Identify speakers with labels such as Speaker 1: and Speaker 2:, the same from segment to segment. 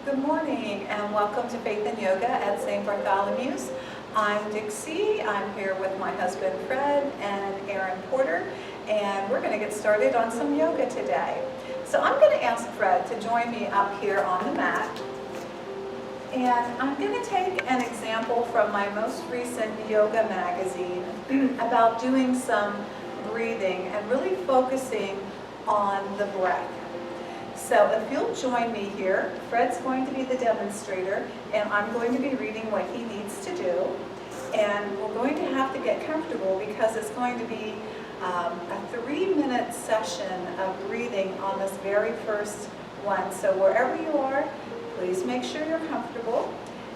Speaker 1: Good morning and welcome to Faith and Yoga at St. Bartholomew's. I'm Dixie. I'm here with my husband Fred and Aaron Porter, and we're going to get started on some yoga today. So I'm going to ask Fred to join me up here on the mat, and I'm going to take an example from my most recent yoga magazine about doing some breathing and really focusing on the breath. So if you'll join me here, Fred's going to be the demonstrator, and I'm going to be reading what he needs to do. And we're going to have to get comfortable because it's going to be a 3-minute session of breathing on this very first one. So wherever you are, please make sure you're comfortable.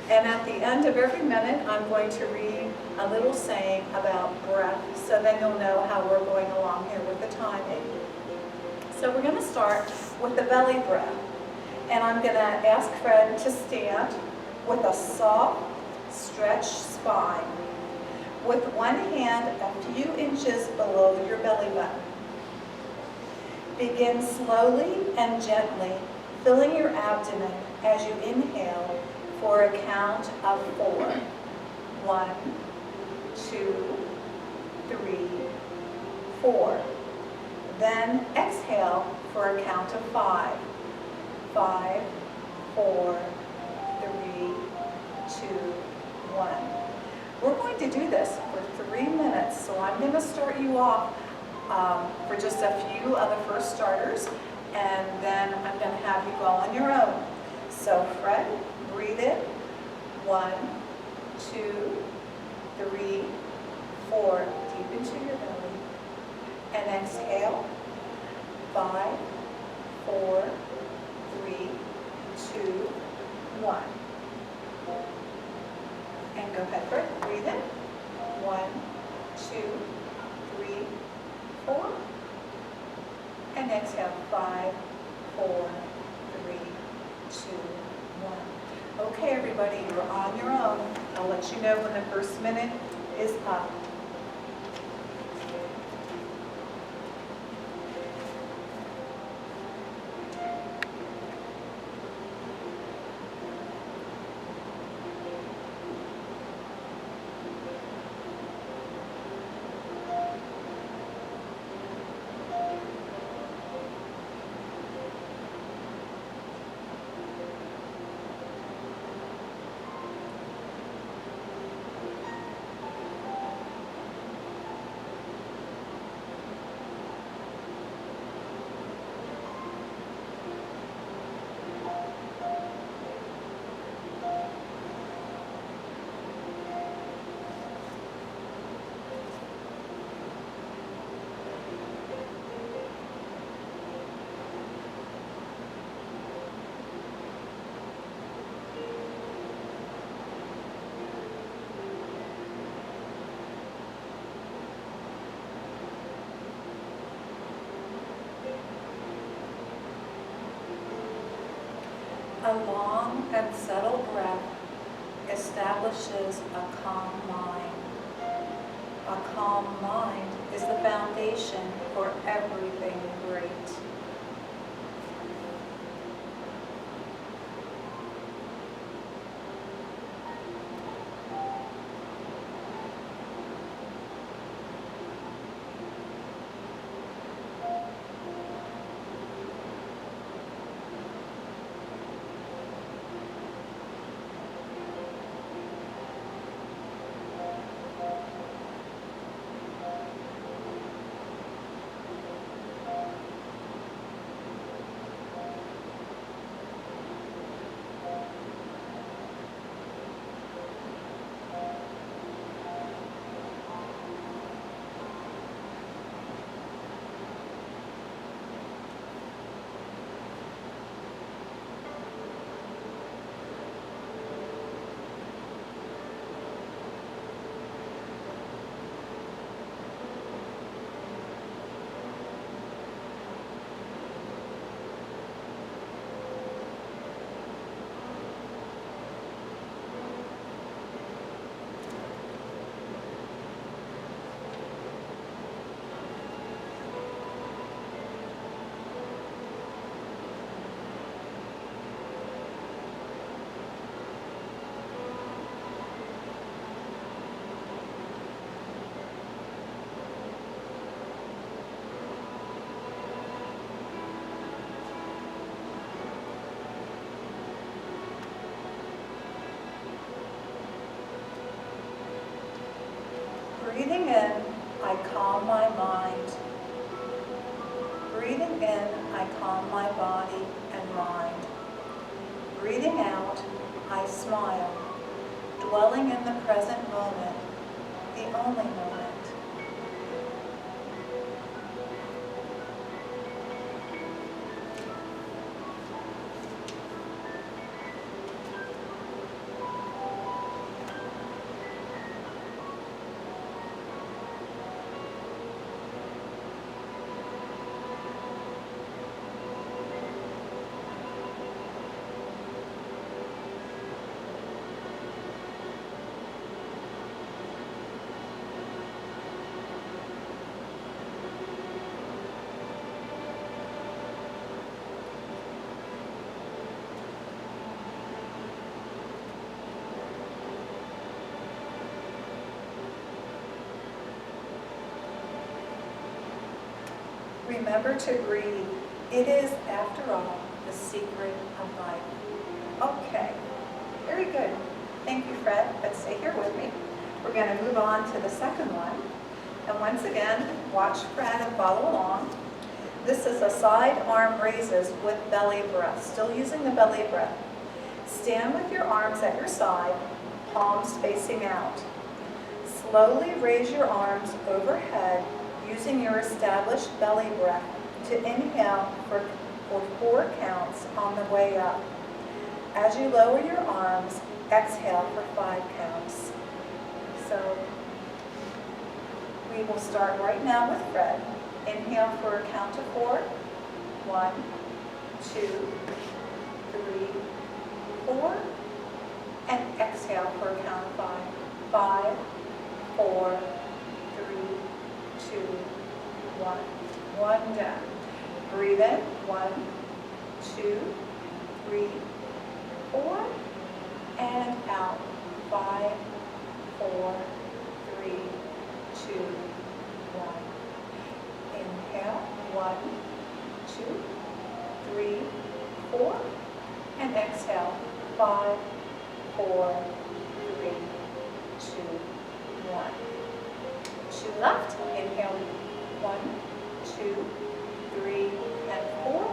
Speaker 1: And at the end of every minute, I'm going to read a little saying about breath, so then you'll know how we're going along here with the timing. So we're going to start with the belly breath. And I'm going to ask Fred to stand with a soft, stretched spine, with one hand a few inches below your belly button. Begin slowly and gently, filling your abdomen as you inhale for a count of 4. 1, 2, 3, 4. Then exhale for a count of 5. 5, 4, 3, 2, 1. We're going to do this for 3 minutes, so I'm going to start you off for just a few of the first starters, and then I'm going to have you go on your own. So Fred, breathe in. 1, 2, 3, 4. Deep into your belly. And exhale. 5, 4, 3, 2, 1. And go ahead, Fred. Breathe in. 1, 2, 3, 4. And exhale. 5, 4, 3, 2, 1. Okay, everybody, you're on your own. I'll let you know when the first minute is up. A long and subtle breath establishes a calm mind. A calm mind is the foundation for everything great. Breathing in, I calm my mind. Breathing in, I calm my body and mind. Breathing out, I smile, dwelling in the present moment, the only moment. Remember to breathe. It is, after all, the secret of life. Okay, very good. Thank you, Fred, but stay here with me. We're going to move on to the second one. And once again, watch Fred and follow along. This is a side arm raises with belly breath, still using the belly breath. Stand with your arms at your side, palms facing out. Slowly raise your arms overhead using your established belly breath to inhale for 4 counts on the way up. As you lower your arms, exhale for 5 counts. So we will start right now with Fred. Inhale for a count of 4. 1, 2, 3, 4. And exhale for a count of 5. 5, 4, 3, 2, 1. 1 down. Breathe in. 1, 2, 3, 4. And out. 5, 4, 3, 2, 1. Inhale. 1, 2, 3, 4. And exhale. 5, 4, 3, 2, 1. To left. Inhale. 1, 2, 3, and 4.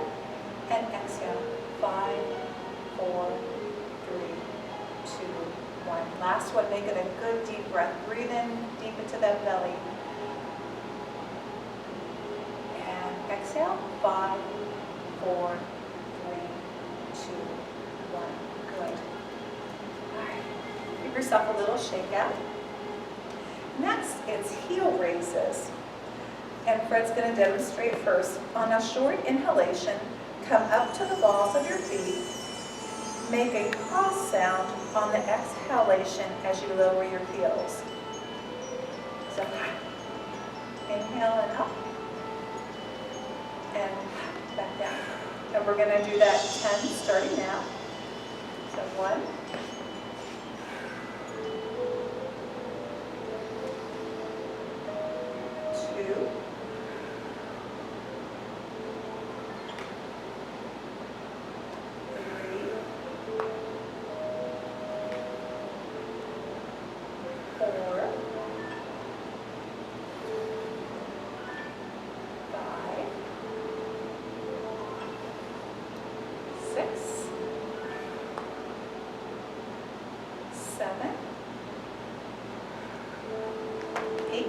Speaker 1: And exhale. 5, 4, 3, 2, 1. Last one. Make it a good deep breath. Breathe in deep into that belly. And exhale. 5, 4, 3, 2, 1. Good. All right. Give yourself a little shake out. Next, it's heel raises. And Fred's going to demonstrate first. On a short inhalation, come up to the balls of your feet. Make a cross sound on the exhalation as you lower your heels. So, inhale and up. And back down. And we're going to do that 10 starting now. So 1, 2, 3, 4, 5, 6, 7, 8,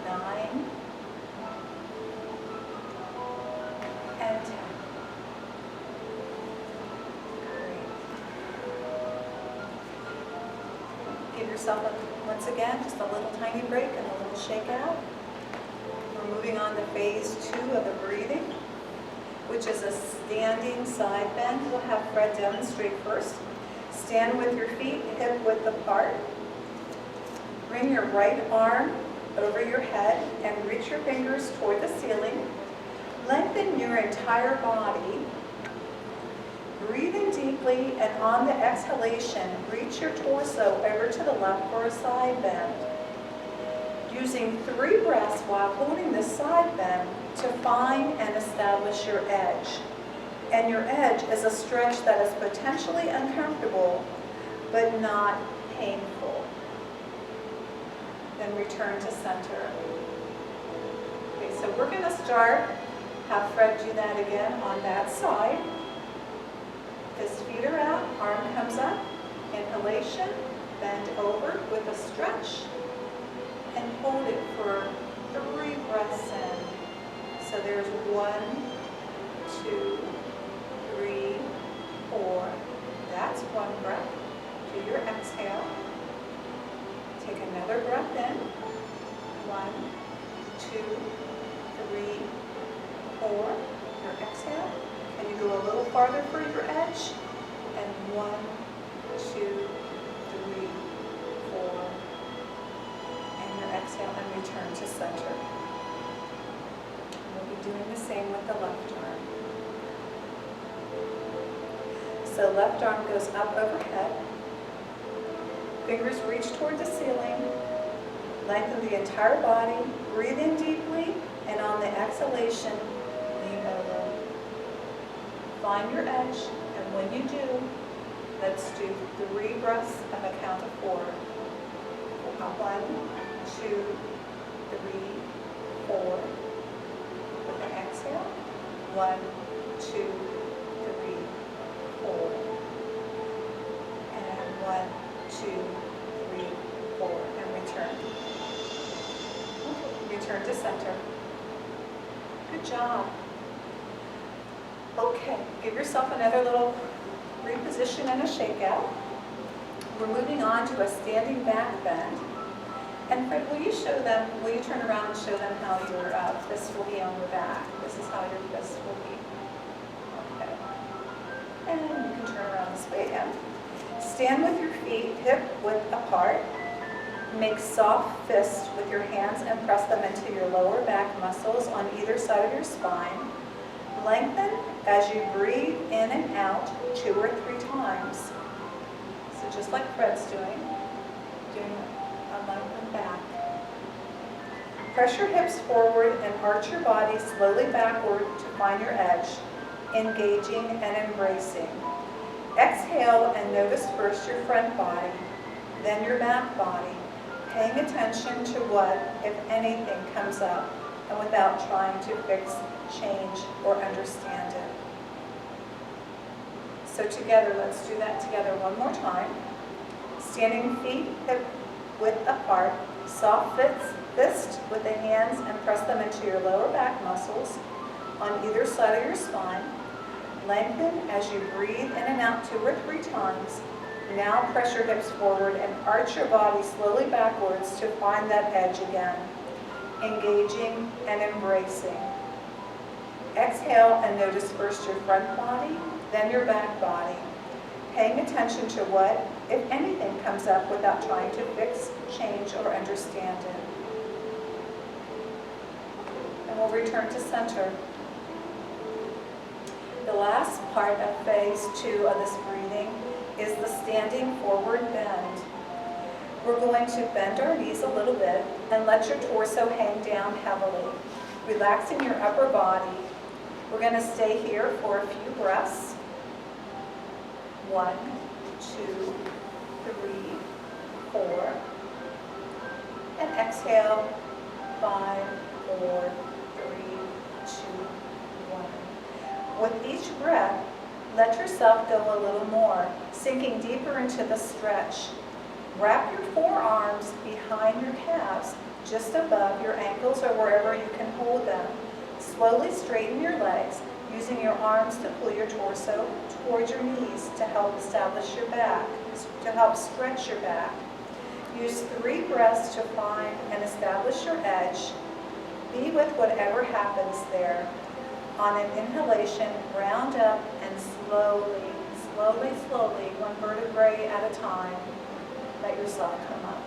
Speaker 1: 9, and 10. Great. Give yourself, once again, just a little tiny break and a little shake out. We're moving on to phase 2 of the breathing, which is a standing side bend. We'll have Fred demonstrate first. Stand with your feet hip width apart. Bring your right arm over your head and reach your fingers toward the ceiling. Lengthen your entire body. Breathing deeply, and on the exhalation, reach your torso over to the left for a side bend. Using 3 breaths while holding the side bend to find and establish your edge. And your edge is a stretch that is potentially uncomfortable, but not painful. Then return to center. Okay, so we're going to start, have Fred do that again on that side. His feet are out, arm comes up, inhalation, bend over with a stretch, and hold it for 3 breaths in. So there's 1, 2, 3, 4. That's 1 breath. Do your exhale. Take another breath in. 1, 2, 3, 4. Your exhale. Can you go a little farther for your edge? And 1, 2, 3, 4. And your exhale and return to center. We'll be doing the same with the left arm. So left arm goes up overhead. Fingers reach toward the ceiling. Lengthen the entire body. Breathe in deeply, and on the exhalation, lean over. Find your edge, and when you do, let's do 3 breaths at the count of 4. 1, 2, 3, 4. With an exhale, 1, 2, 3, 4. And 1, 2, 3, 4. And return. Okay. Return to center. Good job. Okay, give yourself another little reposition and a shakeout. We're moving on to a standing back bend. And Fred, will you turn around and show them how your fists will be on your back? This is how your fists will be. Okay. And you can turn around this way again. Stand with your feet hip width apart. Make soft fists with your hands and press them into your lower back muscles on either side of your spine. Lengthen as you breathe in and out 2 or 3 times. So just like Fred's doing a lengthened back. Press your hips forward and arch your body slowly backward to find your edge, engaging and embracing. Exhale and notice first your front body, then your back body, paying attention to what, if anything, comes up, and without trying to fix, change, or understand it. So together, let's do that together one more time. Standing feet hip width apart, soft fist with the hands and press them into your lower back muscles on either side of your spine. Lengthen as you breathe in and out 2 or 3 times. Now press your hips forward and arch your body slowly backwards to find that edge again, engaging and embracing. Exhale and notice first your front body, then your back body, paying attention to what, if anything, comes up without trying to fix, change, or understand it. And we'll return to center. The last part of phase 2 of this breathing is the standing forward bend. We're going to bend our knees a little bit and let your torso hang down heavily, relaxing your upper body. We're going to stay here for a few breaths. 1, 2, 3, 4. And exhale. 5, 4, 3, 2, 1. With each breath, let yourself go a little more, sinking deeper into the stretch. Wrap your forearms behind your calves, just above your ankles or wherever you can hold them. Slowly straighten your legs, using your arms to pull your torso towards your knees to help establish your back, to help stretch your back. Use 3 breaths to find and establish your edge. Be with whatever happens there. On an inhalation, round up and slowly, one vertebrae at a time, let yourself come up.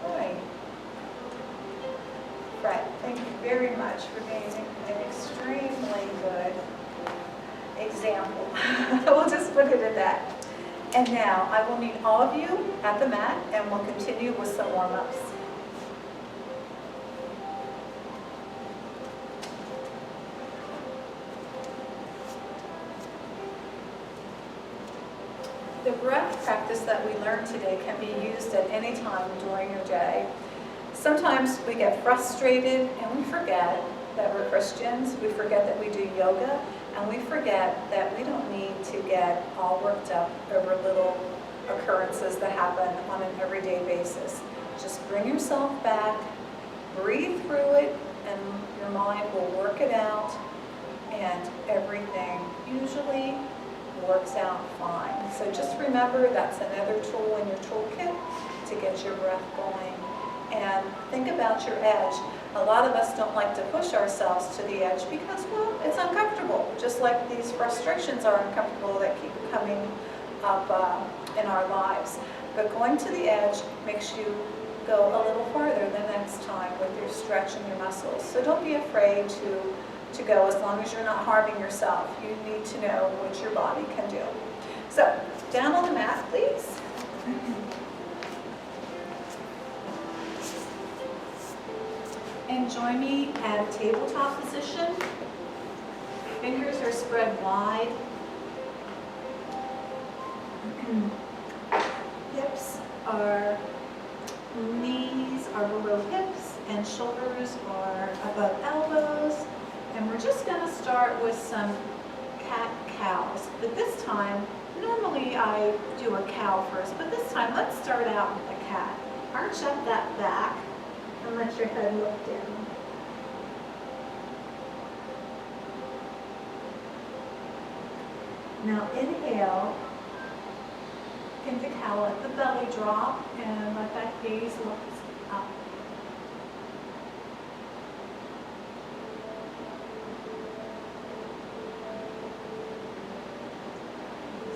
Speaker 1: All right. Fred, thank you very much for being an extremely good example. We'll just put it at that. And now, I will meet all of you at the mat, and we'll continue with some warm-ups. breath practice that we learned today can be used at any time during your day. Sometimes we get frustrated and we forget that we're Christians, we forget that we do yoga, and we forget that we don't need to get all worked up over little occurrences that happen on an everyday basis. Just bring yourself back, breathe through it, and your mind will work it out, and everything usually works out fine. So just remember that's another tool in your toolkit to get your breath going. And think about your edge. A lot of us don't like to push ourselves to the edge because, well, it's uncomfortable. Just like these frustrations are uncomfortable that keep coming up in our lives. But going to the edge makes you go a little farther the next time with your stretch and your muscles. So don't be afraid to go as long as you're not harming yourself. You need to know what your body can do. So down on the mat, please. And join me at a tabletop position. Fingers are spread wide. Knees are below hips and shoulders are above elbows. And we're just going to start with some cat-cows. But this time, normally I do a cow first, but this time let's start out with a cat. Arch up that back and let your head look down. Now inhale into cow, let the belly drop and let that gaze look up.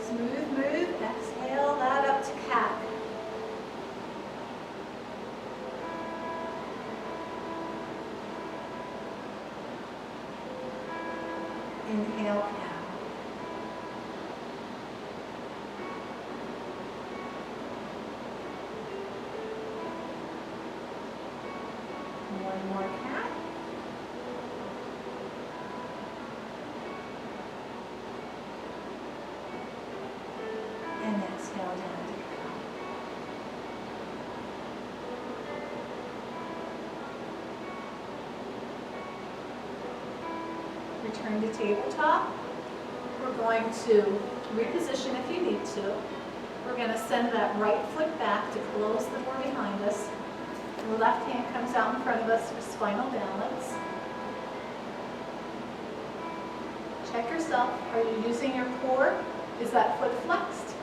Speaker 1: Smooth move, exhale that up to cat. Inhale, cow. One more cat. And exhale down to cow. Return to tabletop. We're going to reposition if you need to. We're going to send that right foot back to close the door behind us. The left hand comes out in front of us for spinal balance. Check yourself. Are you using your core? Is that foot flexed?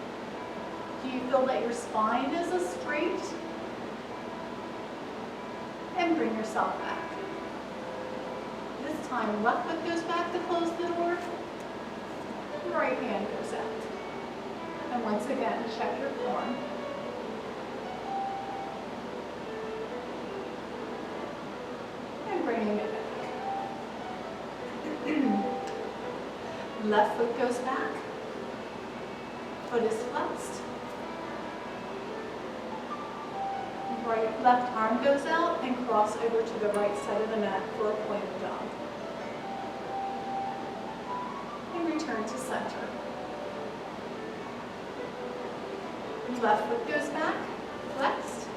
Speaker 1: Do you feel that your spine is straight? And bring yourself back. This time, left foot goes back to close the door. Right hand goes out. And once again, check your form. Bringing it back. Left foot goes back. Foot is flexed. Left arm goes out and cross over to the right side of the mat for a pointed dog. And return to center. Left foot goes back, flexed.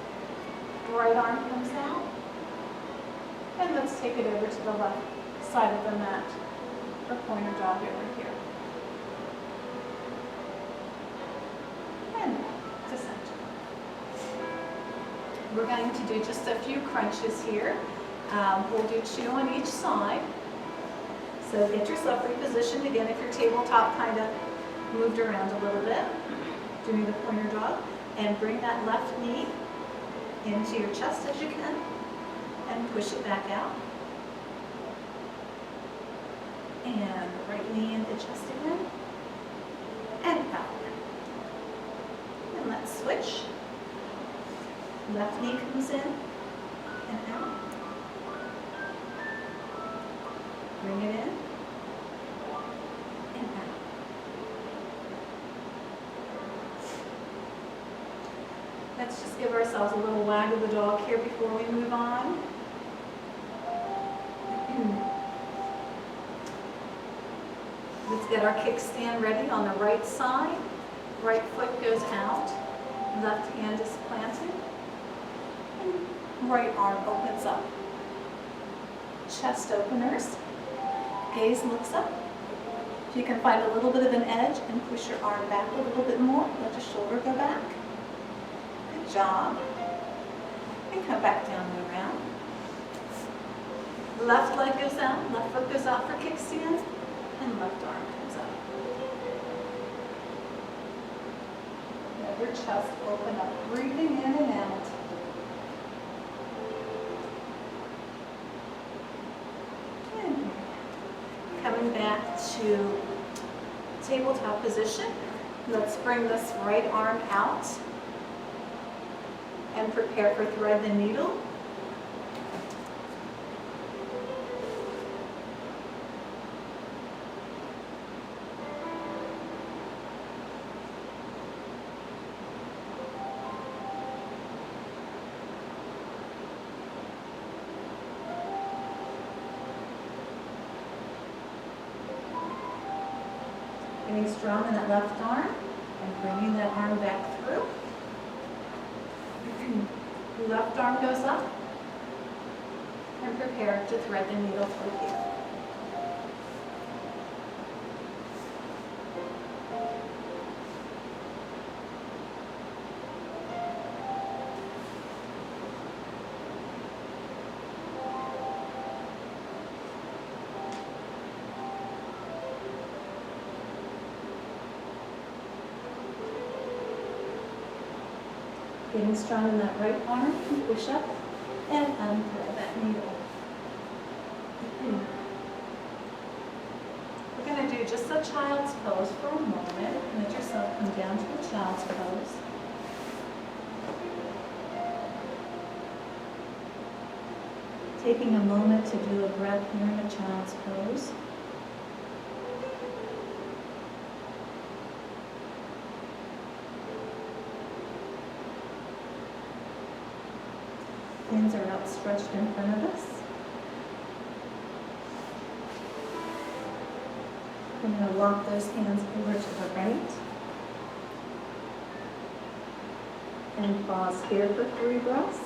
Speaker 1: Right arm comes out. And let's take it over to the left side of the mat for pointer dog over here. And to center. We're going to do just a few crunches here. We'll do 2 on each side. So get yourself repositioned again if your tabletop kind of moved around a little bit. Doing the pointer dog. And bring that left knee into your chest as you can. And push it back out. And right knee into chest again. And out. And let's switch. Left knee comes in and out. Bring it in and out. Let's just give ourselves a little wag of the dog here before we move on. Let's get our kickstand ready on the right side. Right foot goes out, left hand is planted, and right arm opens up. Chest openers, gaze looks up. If you can find a little bit of an edge and push your arm back a little bit more, let the shoulder go back. Good job. And come back down and around. Left leg goes out, left foot goes out for kickstand, and left arm comes up. Let your chest open up, breathing in and out. And coming back to tabletop position. Let's bring this right arm out and prepare for thread the needle. Getting strong in that left arm and bringing that arm back through. Left arm goes up and prepare to thread the needle through here. Getting strong in that right arm, and push up and unthread that needle. We're going to do just a child's pose for a moment. Let yourself come down to a child's pose. Taking a moment to do a breath here in a child's pose. Hands are outstretched in front of us. We're going to walk those hands over to the right. And pause here for 3 breaths.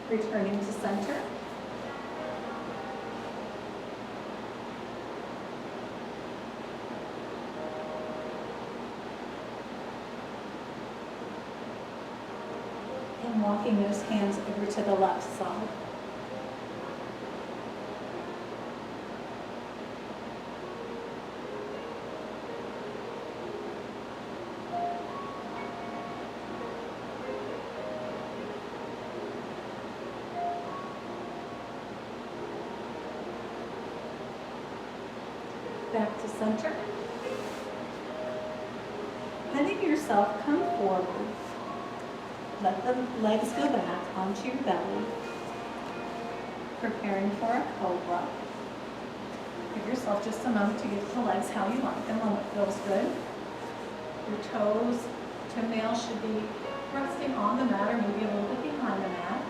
Speaker 1: Returning to center. And walking those hands over to the left side. Back to center. Letting yourself come forward. Let the legs go back onto your belly. Preparing for a cobra. Give yourself just a moment to get the legs how you want them, when it feels good. Your toes, toenails should be resting on the mat or maybe a little bit behind the mat.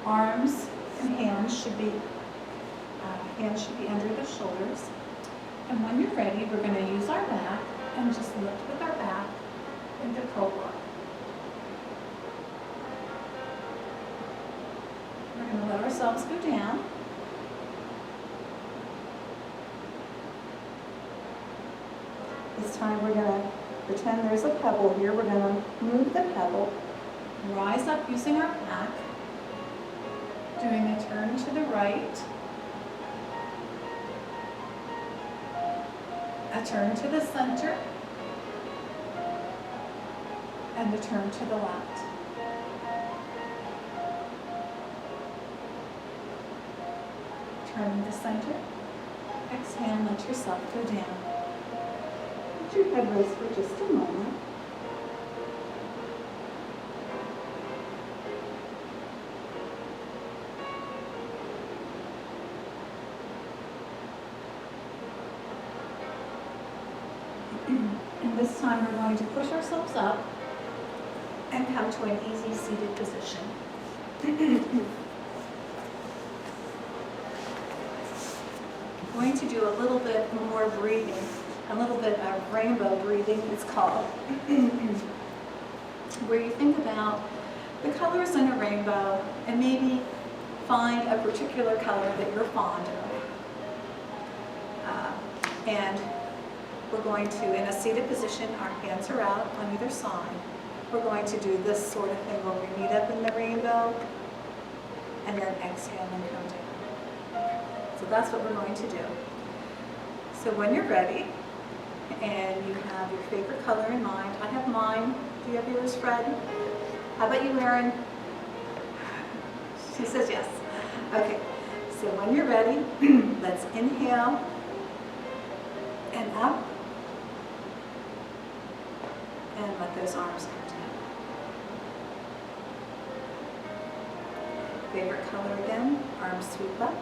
Speaker 1: Arms and hands should be under the shoulders. And when you're ready, we're going to use our back and just lift with our back into cobra. We're going to let ourselves go down. This time we're going to pretend there's a pebble here. We're going to move the pebble, rise up using our back, doing a turn to the right, a turn to the center, and a turn to the left. Turning to center, exhale, and let yourself go down. Let your head rest for just a moment. And this time we're going to push ourselves up and come to an easy seated position. I'm going to do a little bit more breathing, a little bit of rainbow breathing, it's called, where you think about the colors in a rainbow and maybe find a particular color that you're fond of. And we're going to, in a seated position, our hands are out on either side. We're going to do this sort of thing where we meet up in the rainbow and then exhale and come down. So that's what we're going to do. So when you're ready and you have your favorite color in mind, I have mine. Do you have yours, Fred? How about you, Erin? She says yes. Okay, so when you're ready, let's inhale and up and let those arms come down. Favorite color again, arms sweep up.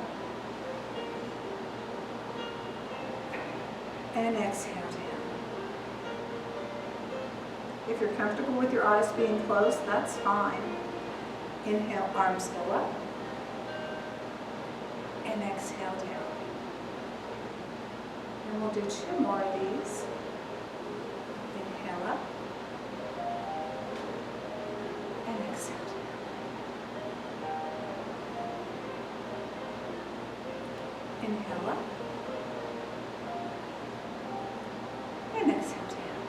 Speaker 1: And exhale down. If you're comfortable with your eyes being closed, that's fine. Inhale, arms go up. And exhale down. And we'll do 2 more of these. Inhale up. And exhale down. Inhale up. And exhale down.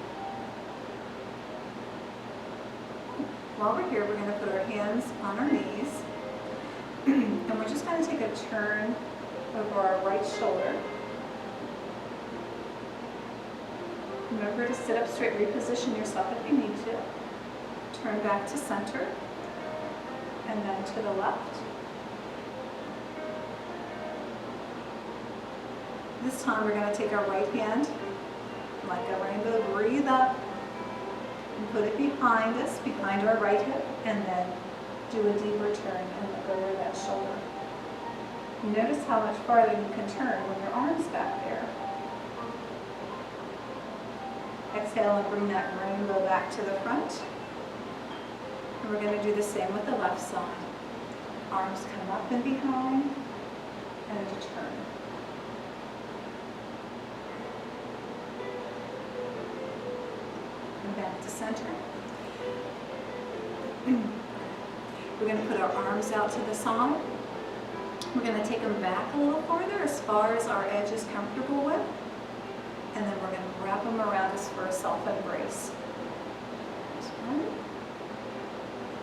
Speaker 1: While we're here, we're going to put our hands on our knees. And we're just going to take a turn over our right shoulder. Remember to sit up straight, reposition yourself if you need to. Turn back to center, and then to the left. This time we're going to take our right hand, like a rainbow, breathe up, and put it behind us, behind our right hip, and then do a deeper turn and look over that shoulder. Notice how much farther you can turn when your arm's back there. Exhale and bring that rainbow back to the front. And we're going to do the same with the left side. Arms come up and behind, and a turn. And back to center. We're going to put our arms out to the side. We're going to take them back a little farther, as far as our edge is comfortable with. And then we're going to wrap them around us for a self-embrace. There's one.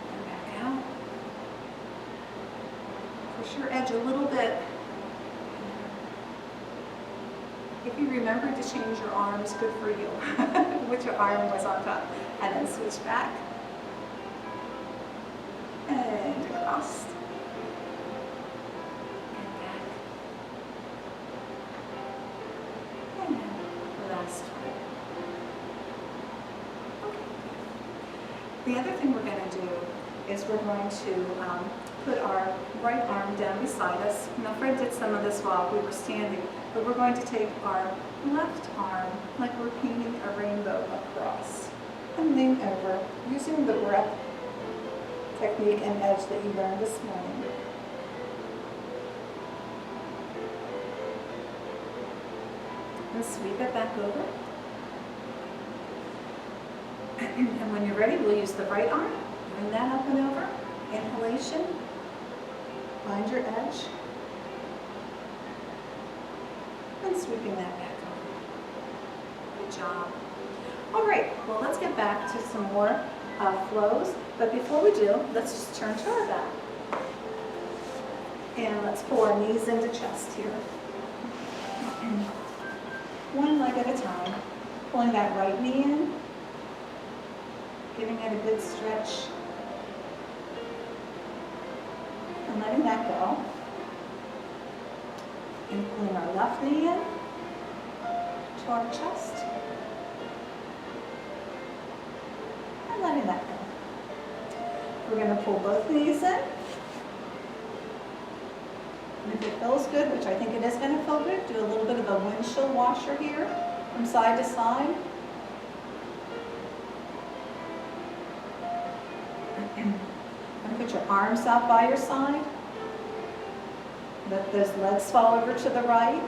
Speaker 1: And back out. Push your edge a little bit. If you remember to change your arms, good for you. Which arm was on top. And then switch back. And across. And back. And last one. Okay. The other thing we're going to do is we're going to put our right arm down beside us. Now Fred did some of this while we were standing, but we're going to take our left arm like we're painting a rainbow across and lean over using the breath technique and edge that you learned this morning. And sweep it back over. And when you're ready, we'll use the right arm. Bring that up and over. Inhalation. Find your edge. And sweeping that back over. Good job. All right, well, let's get back to some more flows. But before we do, let's just turn to our back. And let's pull our knees into chest here. One leg at a time. Pulling that right knee in. Giving it a good stretch. And letting that go. And pulling our left knee in to our chest. And letting that go. We're going to pull both knees in. And if it feels good, which I think it is going to feel good, do a little bit of a windshield washer here from side to side. And put your arms out by your side. Let those legs fall over to the right.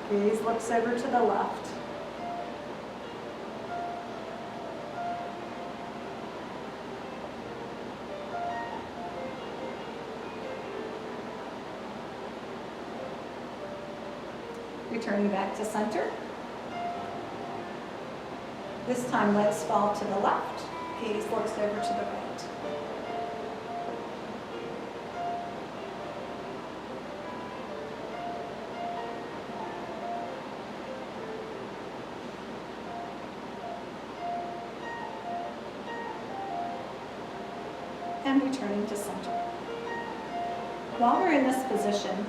Speaker 1: Gaze looks over to the left. Returning back to center. This time legs fall to the left. Gaze looks over to the right. And returning to center. While we're in this position,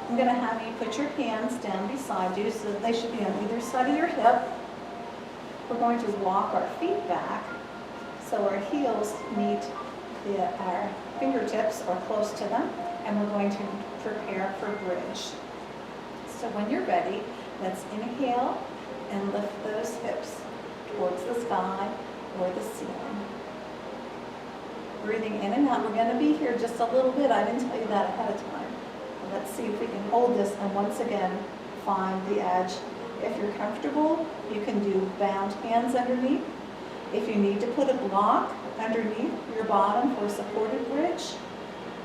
Speaker 1: I'm going to have you put your hands down beside you so that they should be on either side of your hip. We're going to walk our feet back so our heels meet our fingertips or close to them, and we're going to prepare for bridge. So when you're ready, let's inhale and lift those hips towards the sky or the ceiling. Breathing in and out. We're going to be here just a little bit. I didn't tell you that ahead of time. Let's see if we can hold this and once again find the edge. If you're comfortable, you can do bound hands underneath. If you need to put a block underneath your bottom for a supported bridge,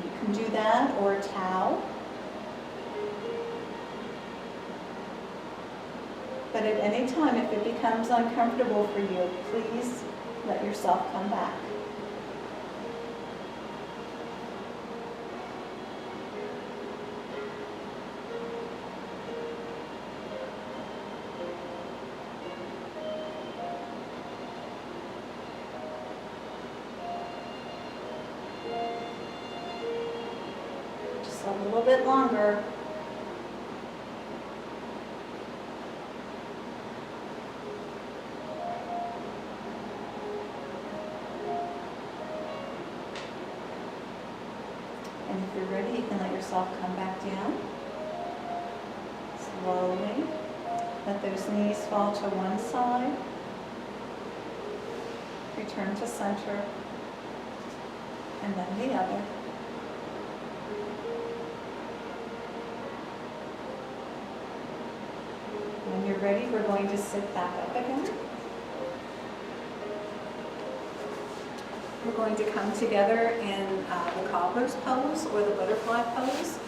Speaker 1: you can do that, or a towel. But at any time, if it becomes uncomfortable for you, please let yourself come back. A little bit longer. And if you're ready, you can let yourself come back down. Slowly. Let those knees fall to one side. Return to center. And then the other. When you're ready, we're going to sit back up again. We're going to come together in the cobbler's pose or the butterfly pose.